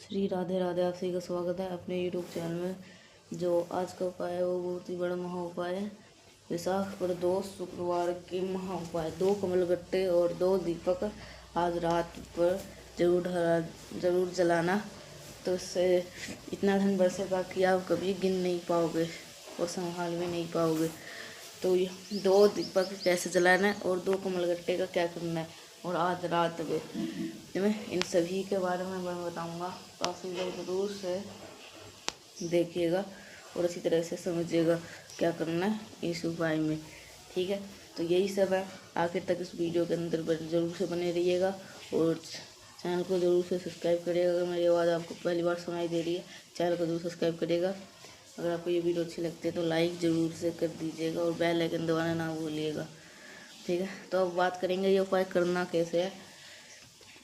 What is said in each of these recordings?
श्री राधे राधे। आप सभी का स्वागत है अपने यूट्यूब चैनल में। जो आज का उपाय है वो बहुत ही बड़ा महा उपाय है। विशाख प्रदोष शुक्रवार की महा उपाय। 2 कमलगट्टे और 2 दीपक आज रात पर जरूर जलाना। तो इससे इतना धन बरसेगा कि आप कभी गिन नहीं पाओगे और संभाल भी नहीं पाओगे। तो ये 2 दीपक कैसे जलाना है और 2 कमलगट्टे का क्या करना है और आज रात में इन सभी के बारे में मैं बताऊंगा। तो आप सभी लोग जरूर से देखिएगा और अच्छी तरह से समझिएगा क्या करना है इस उपाय में। ठीक है, तो यही सब है। आखिर तक इस वीडियो के अंदर जरूर से बने रहिएगा और चैनल को जरूर से सब्सक्राइब करिएगा। अगर मेरी आवाज़ आपको पहली बार सुनाई दे रही है, चैनल को जरूर सब्सक्राइब करिएगा। अगर आपको ये वीडियो अच्छी लगती है तो लाइक ज़रूर से कर दीजिएगा और बेल आइकन दबाना ना भूलिएगा। ठीक है, तो अब बात करेंगे ये उपाय करना कैसे है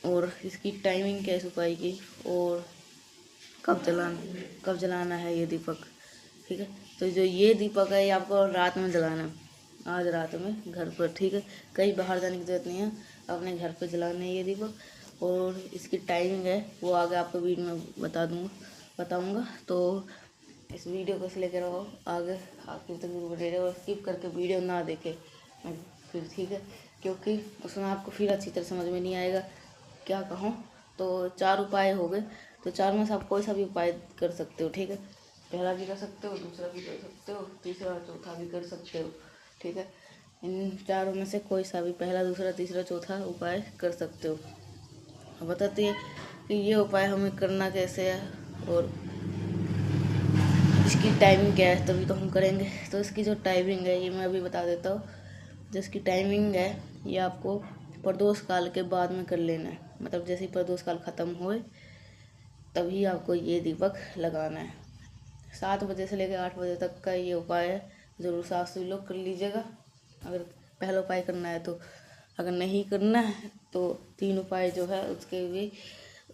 और इसकी टाइमिंग क्या है इस उपाय की और कब जलाना है ये दीपक। ठीक है, तो जो ये दीपक है ये आपको रात में जलाना है, आज रात में घर पर। ठीक है, कहीं बाहर जाने की जरूरत नहीं है, अपने घर पर जलाना है ये दीपक। और इसकी टाइमिंग है वो आगे आपको वीडियो में बताऊँगा। तो इस वीडियो को इसलिए कह रहा हूँ आगे आखिर तक बने रहे और स्किप करके वीडियो ना देखे फिर। ठीक है, क्योंकि उसमें आपको फिर अच्छी तरह समझ में नहीं आएगा क्या कहूँ। तो 4 उपाय हो गए, तो 4 में से आप कोई सा भी उपाय कर सकते हो। ठीक है, पहला भी कर सकते हो, दूसरा भी कर सकते हो, तीसरा और चौथा भी कर सकते हो। ठीक है, इन 4 में से कोई सा भी पहला, दूसरा, तीसरा, चौथा उपाय कर सकते हो। अब बताते हैं कि ये उपाय हमें करना कैसे है और इसकी टाइमिंग क्या है, तभी तो हम करेंगे। तो इसकी जो टाइमिंग है ये मैं अभी बता देता हूँ। जिसकी टाइमिंग है ये आपको प्रदोष काल के बाद में कर लेना है। मतलब जैसे ही प्रदोष काल ख़त्म होए तभी आपको ये दीपक लगाना है। 7 बजे से लेकर 8 बजे तक का ये उपाय है। ज़रूर से आप सभी लोग कर लीजिएगा अगर पहला उपाय करना है तो। अगर नहीं करना है तो 3 उपाय जो है उसके भी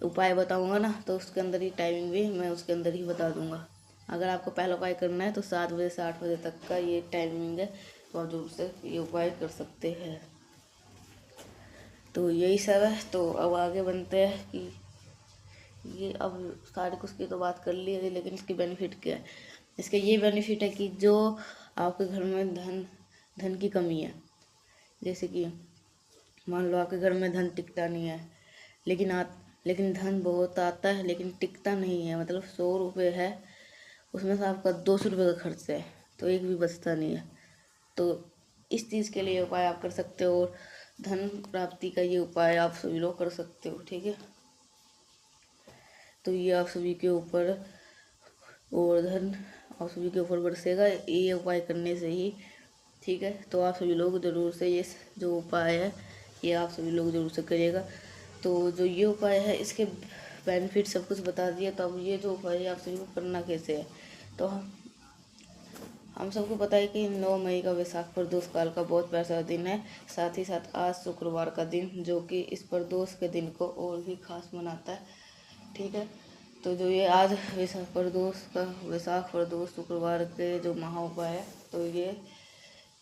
उपाय बताऊंगा ना, तो उसके अंदर ही टाइमिंग भी मैं उसके अंदर ही बता दूंगा। अगर आपको पहला उपाय करना है तो 7 बजे से 8 बजे तक का ये टाइमिंग है, तो आप जरूर से ये उपाय कर सकते हैं। तो यही सब है। तो अब आगे बनते हैं कि ये अब सारे कुछ की तो बात कर ली है, लेकिन इसकी बेनिफिट क्या है। इसके ये बेनिफिट है कि जो आपके घर में धन की कमी है, जैसे कि मान लो आपके घर में धन टिकता नहीं है, लेकिन धन बहुत आता है लेकिन टिकता नहीं है। मतलब 100 रुपये है, उसमें से आपका 200 रुपये का खर्च है, तो एक भी बचता नहीं है। तो इस चीज़ के लिए उपाय आप कर सकते हो और धन प्राप्ति का ये उपाय आप सभी लोग कर सकते हो। ठीक है, तो ये आप सभी के ऊपर और धन आप सभी के ऊपर बरसेगा ये उपाय करने से ही। ठीक है, तो आप सभी लोग ज़रूर से ये जो उपाय है ये आप सभी लोग ज़रूर से करिएगा। तो जो ये उपाय है इसके बेनिफिट सब कुछ बता दिया। तो अब ये जो उपाय है आप सभी को करना कैसे है। तो हम सबको पता है कि 9 मई का वैशाख प्रदोष काल का बहुत प्यारा दिन है। साथ ही साथ आज शुक्रवार का दिन, जो कि इस प्रदोष के दिन को और भी खास मनाता है। ठीक है, तो जो ये आज वैशाख प्रदोष शुक्रवार के जो महा उपाय है, तो ये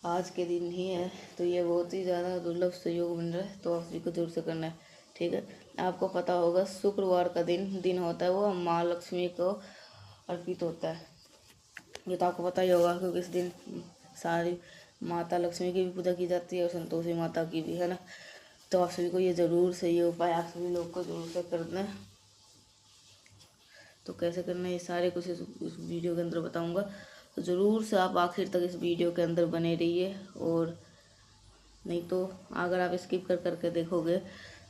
आज के दिन ही है। तो ये बहुत ही ज़्यादा दुर्लभ संयोग बन रहा है, तो आप सभी को जरूर से करना है। ठीक है, आपको पता होगा शुक्रवार का दिन होता है वो माँ लक्ष्मी को अर्पित होता है। ये तो आपको पता ही होगा, क्योंकि इस दिन सारी माता लक्ष्मी की भी पूजा की जाती है और संतोषी माता की भी, है ना। तो आप सभी को ये ज़रूर से ये उपाय आप सभी लोग को ज़रूर से करना है। तो कैसे करना है ये सारे कुछ इस वीडियो के अंदर बताऊंगा। तो ज़रूर से आप आखिर तक इस वीडियो के अंदर बने रहिए, और नहीं तो अगर आप स्किप करके देखोगे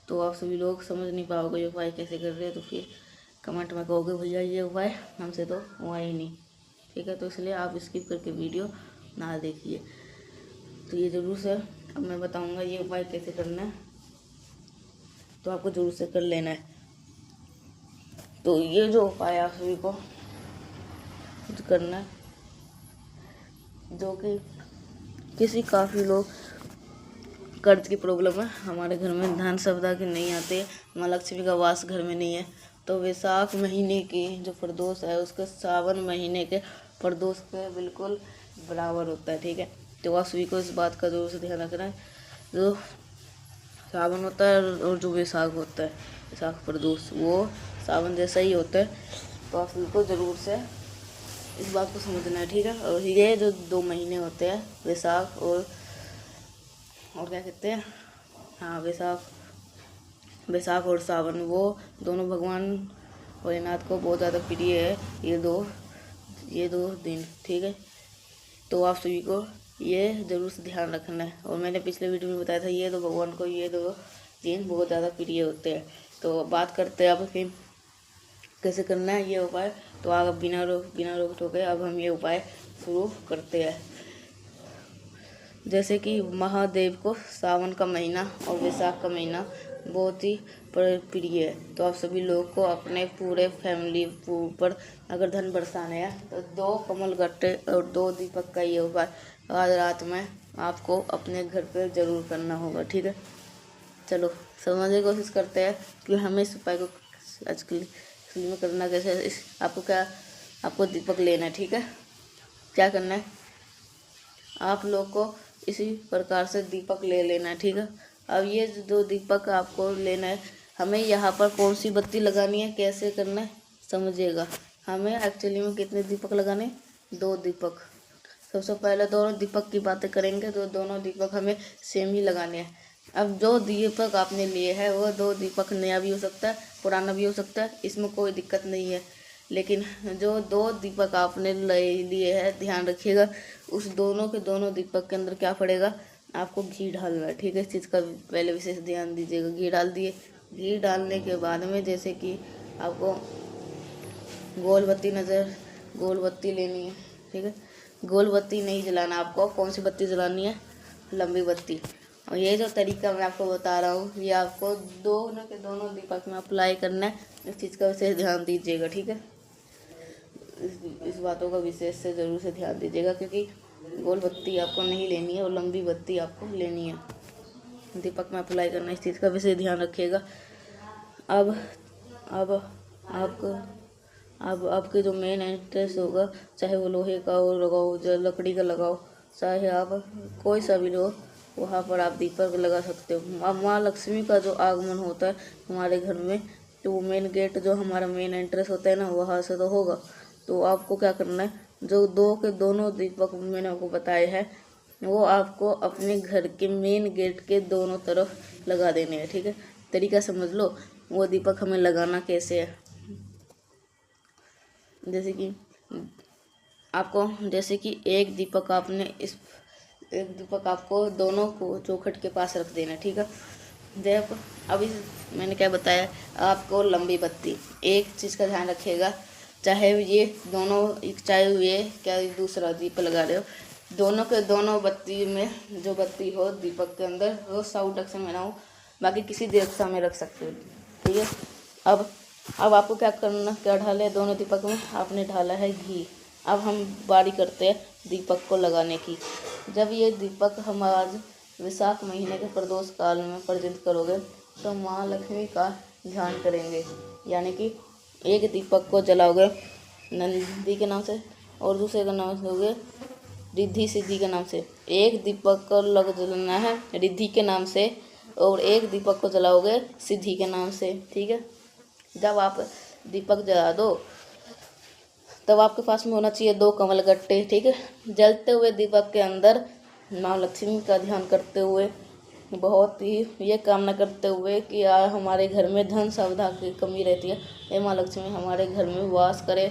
तो आप सभी लोग समझ नहीं पाओगे ये उपाय कैसे कर रहे हैं। तो फिर कमेंट में कहोगे भैया ये उपाय हमसे तो हुआ ही नहीं। ठीक है, तो इसलिए आप स्किप करके वीडियो ना देखिए। तो ये ज़रूर से अब मैं बताऊंगा ये उपाय कैसे करना है, तो आपको ज़रूर से कर लेना है। तो ये जो उपाय आप सभी को करना है, जो कि किसी काफ़ी लोग कर्ज की प्रॉब्लम है, हमारे घर में धन सप्ताह की नहीं आती है, माँ लक्ष्मी का वास घर में नहीं है, तो वैशाख महीने की जो प्रदोष है उसके सावन महीने के प्रदोष के बिल्कुल बराबर होता है। ठीक है, तो आप सभी को इस बात का जरूर से ध्यान रखना है। जो सावन होता है और जो वैशाख होता है, वैशाख प्रदोष, वो सावन जैसा ही होता है। तो आप सबको ज़रूर से इस बात को समझना है, ठीक है। और ये जो 2 महीने होते हैं, वैशाख और क्या कहते हैं, हाँ वैशाख और सावन, वो दोनों भगवान भोलेनाथ को बहुत ज़्यादा प्रिय है ये दो दिन, ठीक है। तो आप सभी को ये ज़रूर से ध्यान रखना है। और मैंने पिछले वीडियो में बताया था ये दो भगवान को ये 2 दिन बहुत ज़्यादा प्रिय होते हैं। तो बात करते हैं अब कि कैसे करना है ये उपाय। तो आप बिना रोक टोके अब हम ये उपाय शुरू करते हैं। जैसे कि महादेव को सावन का महीना और वैशाख का महीना बहुत ही प्रिय है। तो आप सभी लोग को अपने पूरे फैमिली पर अगर धन बरसाने हैं तो 2 कमल गट्टे और 2 दीपक का ये उपाय आज रात में आपको अपने घर पर जरूर करना होगा, ठीक है। चलो समझने की कोशिश करते हैं कि हमें इस उपाय को एक्चुअली में करना कैसे है। आपको दीपक लेना है, ठीक है। क्या करना है, आप लोग को इसी प्रकार से दीपक ले लेना है, ठीक है। अब ये जो दीपक आपको लेना है, हमें यहाँ पर कौन सी बत्ती लगानी है, कैसे करना है समझिएगा। हमें एक्चुअली में कितने दीपक लगाने, 2 दीपक। सबसे पहले दोनों दीपक की बातें करेंगे तो दोनों दीपक हमें सेम ही लगाने हैं। अब जो दीपक आपने लिए है वो 2 दीपक नया भी हो सकता है, पुराना भी हो सकता है, इसमें कोई दिक्कत नहीं है। लेकिन जो 2 दीपक आपने लिए हैं, ध्यान रखिएगा उस दोनों के दोनों दीपक के अंदर क्या पड़ेगा, आपको घी डालना है, ठीक है। इस चीज़ का पहले विशेष ध्यान दीजिएगा। घी डाल दिए, घी डालने के बाद में जैसे कि आपको गोल बत्ती लेनी है, ठीक है। गोल बत्ती नहीं जलाना, आपको कौन सी बत्ती जलानी है, लंबी बत्ती। और ये जो तरीका मैं आपको बता रहा हूँ ये आपको दोनों के दोनों दीपक में अप्लाई करना है। इस चीज़ का विशेष ध्यान दीजिएगा, ठीक है। इस बातों का विशेष से ज़रूर से ध्यान दीजिएगा, क्योंकि गोल बत्ती आपको नहीं लेनी है और लंबी बत्ती आपको लेनी है, दीपक में अप्लाई करना है। इस चीज़ का विशेष ध्यान रखिएगा। अब आपके जो मेन इंटरेस्ट होगा, चाहे वो लोहे का हो लगाओ, जो लकड़ी का लगाओ, चाहे आप कोई सा भी लो, वहाँ पर आप दीपक लगा सकते हो। अब माँ लक्ष्मी का जो आगमन होता है हमारे घर में, तो वो मेन गेट जो हमारा मेन एंट्रेंस होता है ना, वहाँ से तो होगा। तो आपको क्या करना है, जो 2 के दोनों दीपक मैंने आपको बताए हैं वो आपको अपने घर के मेन गेट के दोनों तरफ लगा देने हैं, ठीक है। तरीका समझ लो। वो दीपक हमें लगाना कैसे है, जैसे कि एक दीपक आपको दोनों को चौखट के पास रख देना, ठीक है। जब अभी मैंने क्या बताया आपको, लंबी बत्ती। एक चीज़ का ध्यान रखिएगा, चाहे ये क्या दूसरा दीपक लगा रहे हो, दोनों के दोनों बत्ती में जो बत्ती हो दीपक के अंदर वो साउथ डायरेक्शन में ना हो, बाकी किसी दिशा में रख सकते हो, ठीक है। अब आपको क्या करना, क्या ढाले दोनों दीपक में, आपने ढाला है घी। अब हम बारी करते हैं दीपक को लगाने की। जब ये दीपक हम आज वैशाख महीने के प्रदोष काल में प्रज्वलित करोगे तो माँ लक्ष्मी का ध्यान करेंगे, यानी कि एक दीपक को जलाओगे नंदी के नाम से और दूसरे का नाम होगे रिद्धि सिद्धि के नाम से। एक दीपक को जलाना है रिद्धि के नाम से और एक दीपक को जलाओगे सिद्धि के नाम से, ठीक है। जब आप दीपक जला दो तब आपके पास में होना चाहिए 2 कमल गट्टे, ठीक है। जलते हुए दीपक के अंदर माँ लक्ष्मी का ध्यान करते हुए, बहुत ही ये कामना करते हुए कि हमारे घर में धन सौदा की कमी रहती है, हे माँ लक्ष्मी हमारे घर में वास करे,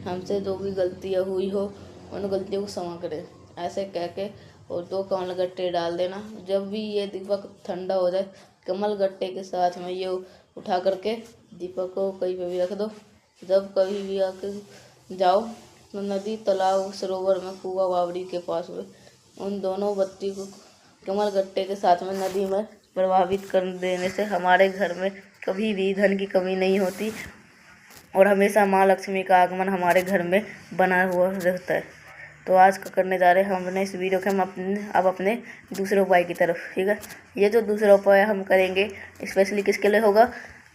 हमसे जो भी गलतियाँ हुई हो उन गलतियों को क्षमा करे, ऐसे कह के और 2 कमल गट्टे डाल देना। जब भी ये दीपक ठंडा हो जाए, कमल गट्टे के साथ में ये उठा करके दीपक को कहीं पे भी रख दो। जब कभी भी आके जाओ तो नदी, तालाब, सरोवर में, कुआं, बावड़ी के पास में उन दोनों बत्ती को कमल गट्टे के साथ में नदी में प्रभावित कर देने से हमारे घर में कभी भी धन की कमी नहीं होती और हमेशा माँ लक्ष्मी का आगमन हमारे घर में बना हुआ रहता है। तो आज का करने जा रहे हैं हमने इस वीडियो के हम अपने दूसरे उपाय की तरफ, ठीक है। ये जो दूसरा उपाय हम करेंगे स्पेशली किसके लिए होगा,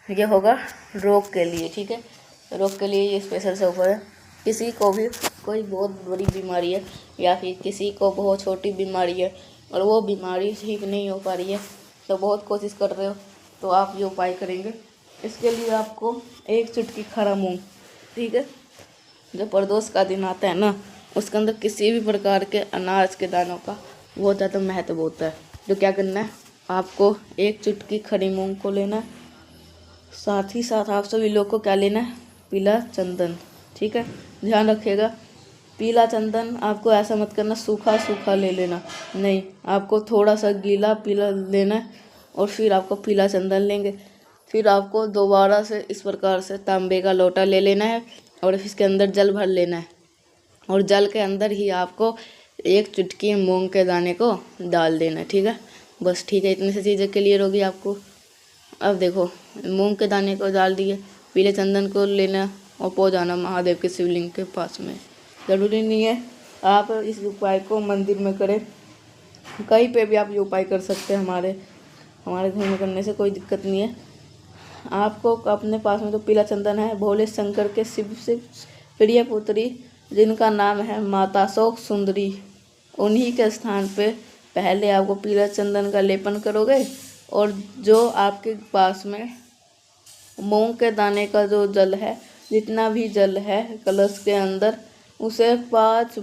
ये होगा रोग के लिए, ठीक है। रोग के लिए ये स्पेशल से उपाय है। किसी को भी कोई बहुत बड़ी बीमारी है या फिर किसी को बहुत छोटी बीमारी है और वो बीमारी ठीक नहीं हो पा रही है, तो बहुत कोशिश कर रहे हो, तो आप ये उपाय करेंगे। इसके लिए आपको 1 चुटकी खरा मूंग, ठीक है। जब प्रदोष का दिन आता है ना, उसके अंदर किसी भी प्रकार के अनाज के दानों का बहुत ज़्यादा महत्व होता है। तो क्या करना है, आपको 1 चुटकी खड़ी मूंग को लेना है, साथ ही साथ आप सभी लोग को क्या लेना है, पीला चंदन, ठीक है। ध्यान रखिएगा, पीला चंदन आपको ऐसा मत करना सूखा सूखा ले लेना, नहीं, आपको थोड़ा सा गीला पीला लेना है और फिर आपको पीला चंदन लेंगे। फिर आपको दोबारा से इस प्रकार से तांबे का लोटा ले लेना है और इसके अंदर जल भर लेना है और जल के अंदर ही आपको 1 चुटकी मूंग के दाने को डाल देना है, ठीक है। बस ठीक है, इतनी सी चीज़ें क्लियर होगी आपको। अब देखो, मूंग के दाने को डाल दिए, पीले चंदन को लेना और पहुँच जाना महादेव के शिवलिंग के पास में। ज़रूरी नहीं है आप इस उपाय को मंदिर में करें, कहीं पे भी आप ये उपाय कर सकते हैं। हमारे घर में करने से कोई दिक्कत नहीं है। आपको अपने पास में तो पीला चंदन है, भोले शंकर के शिव से प्रिय पुत्री जिनका नाम है माता शोक सुंदरी, उन्हीं के स्थान पे पहले आपको पीला चंदन का लेपन करोगे और जो आपके पास में मूंग के दाने का जो जल है, जितना भी जल है कलश के अंदर, उसे 5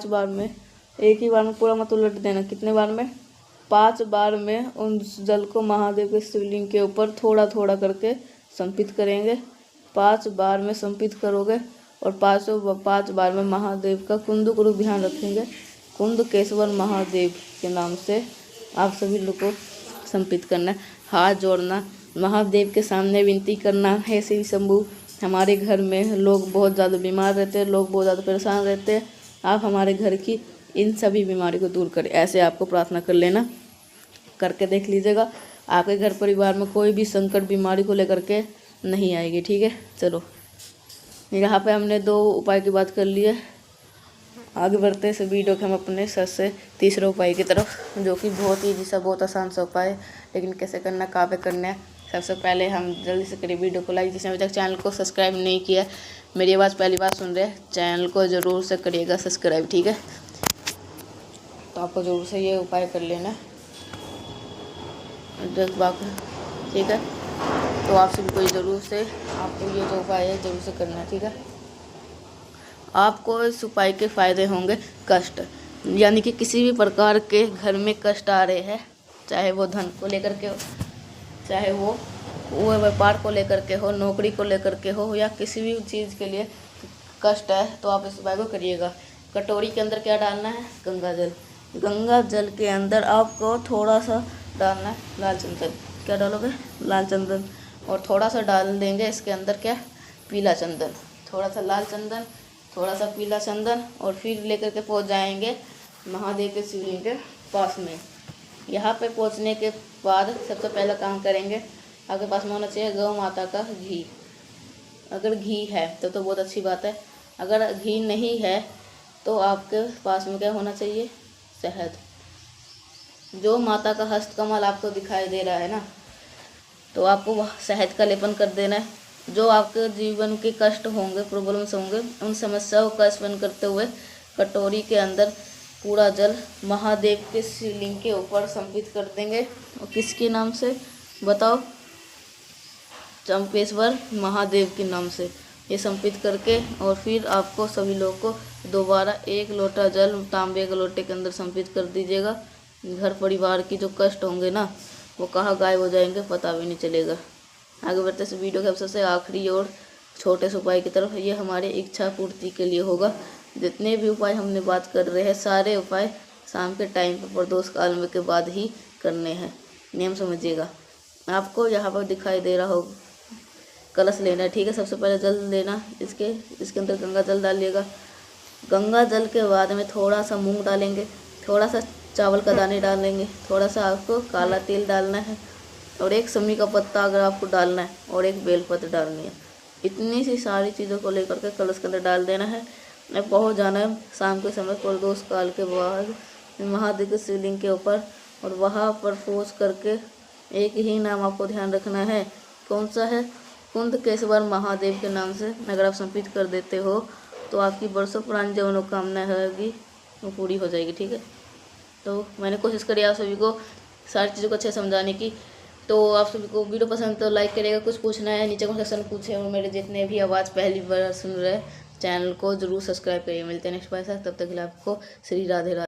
बार में, एक ही बार में पूरा मत उलट देना, कितने बार में, 5 बार में उन जल को महादेव के शिवलिंग के ऊपर थोड़ा थोड़ा करके संपित करेंगे। 5 बार में संपित करोगे और 5 बार में महादेव का कुंद को ध्यान रखेंगे, कुंदकेश्वर महादेव के नाम से आप सभी लोग को संपित करना है। हाथ जोड़ना, महादेव के सामने विनती करना है, श्री शंभू, हमारे घर में लोग बहुत ज़्यादा बीमार रहते हैं, लोग बहुत ज़्यादा परेशान रहते हैं, आप हमारे घर की इन सभी बीमारी को दूर करें। ऐसे आपको प्रार्थना कर लेना, करके देख लीजिएगा, आपके घर परिवार में कोई भी संकट बीमारी को लेकर के नहीं आएगी, ठीक है। चलो, यहाँ पे हमने 2 उपाय की बात कर ली है। आगे बढ़ते इस वीडियो के हम अपने सबसे तीसरे उपाय की तरफ, जो कि बहुत ही सा बहुत आसान सा उपाय है, लेकिन कैसे करना, कहाँ पे करना है। सबसे पहले हम जल्दी से करिए वीडियो को लाइक, जिसने अभी तक चैनल को सब्सक्राइब नहीं किया, मेरी आवाज़ पहली बार सुन रहे हैं, चैनल को ज़रूर से करिएगा सब्सक्राइब, ठीक है। तो आपको ज़रूर से ये उपाय कर लेना है, ठीक है। तो आप सभी को ज़रूर से आपको ये जो उपाय है ज़रूर से करना है, ठीक है। आपको इस उपाय के फ़ायदे होंगे कष्ट, यानी कि किसी भी प्रकार के घर में कष्ट आ रहे हैं, चाहे वो धन को लेकर के हो, चाहे वो व्यापार को लेकर के हो, नौकरी को लेकर के हो, या किसी भी चीज़ के लिए कष्ट है, तो आप इस उपाय को करिएगा। कटोरी के अंदर क्या डालना है, गंगा जल, गंगा जल के अंदर आपको थोड़ा सा डालना है लाल चंदन, क्या डालोगे, लाल चंदन, और थोड़ा सा डाल देंगे इसके अंदर क्या, पीला चंदन, थोड़ा सा लाल चंदन, थोड़ा सा पीला चंदन, और फिर लेकर के पहुंच जाएंगे महादेव के शिवलिंग के पास में। यहाँ पे पहुंचने के बाद सबसे पहला काम करेंगे, आपके पास में होना चाहिए गौ माता का घी। अगर घी है तो बहुत अच्छी बात है, अगर घी नहीं है तो आपके पास में क्या होना चाहिए, शहद। जो माता का हस्तकमल आपको दिखाई दे रहा है ना, तो आपको वह शहद का लेपन कर देना है। जो आपके जीवन के कष्ट होंगे, प्रॉब्लम्स होंगे, उन समस्याओं का स्मरण करते हुए कटोरी के अंदर पूरा जल महादेव के शिवलिंग के ऊपर संपित कर देंगे। और किसके नाम से बताओ, चंपेश्वर महादेव के नाम से ये संपित करके, और फिर आपको सभी लोग को दोबारा 1 लोटा जल तांबे के लोटे के अंदर संपित कर दीजिएगा। घर परिवार की जो कष्ट होंगे ना, वो कहाँ गायब हो जाएंगे, पता भी नहीं चलेगा। आगे बढ़ते इस वीडियो के सबसे आखिरी और छोटे से उपाय की तरफ, ये हमारी इच्छा पूर्ति के लिए होगा। जितने भी उपाय हमने बात कर रहे हैं, सारे उपाय शाम के टाइम पर प्रदोष काल में के बाद ही करने हैं, नियम समझिएगा। आपको यहाँ पर दिखाई दे रहा होगा, कलश लेना है, ठीक है। सबसे पहले जल लेना, इसके अंदर गंगा जल डालिएगा। गंगा जल के बाद में थोड़ा सा मूंग डालेंगे, थोड़ा सा चावल का दाने डालेंगे, थोड़ा सा आपको काला तेल डालना है, और 1 समी का पत्ता अगर आपको डालना है, और 1 बेलपत्र डालनी है। इतनी सी सारी चीज़ों को लेकर के कलश के अंदर डाल देना है। अब पहुँच जाना है शाम के समय प्रदोष काल के बाद महादेव के शिवलिंग के ऊपर, और वहाँ पर पहुँच करके एक ही नाम आपको ध्यान रखना है, कौन सा है, कुंदकेश्वर महादेव के नाम से अगर आप संपित कर देते हो तो आपकी बरसों पुरानी जो मनोकामना होगी वो पूरी हो जाएगी, ठीक है। तो मैंने कोशिश करी आप सभी को सारी चीज़ों को अच्छे समझाने की, तो आप सभी को वीडियो पसंद तो लाइक करिएगा, कुछ पूछना है नीचे कमेंट सेक्शन में पूछे, और मेरे जितने भी आवाज़ पहली बार सुन रहे चैनल को जरूर सब्सक्राइब करिए। मिलते हैं नेक्स्ट बार, तब तक के लिए आपको श्री राधे राधे।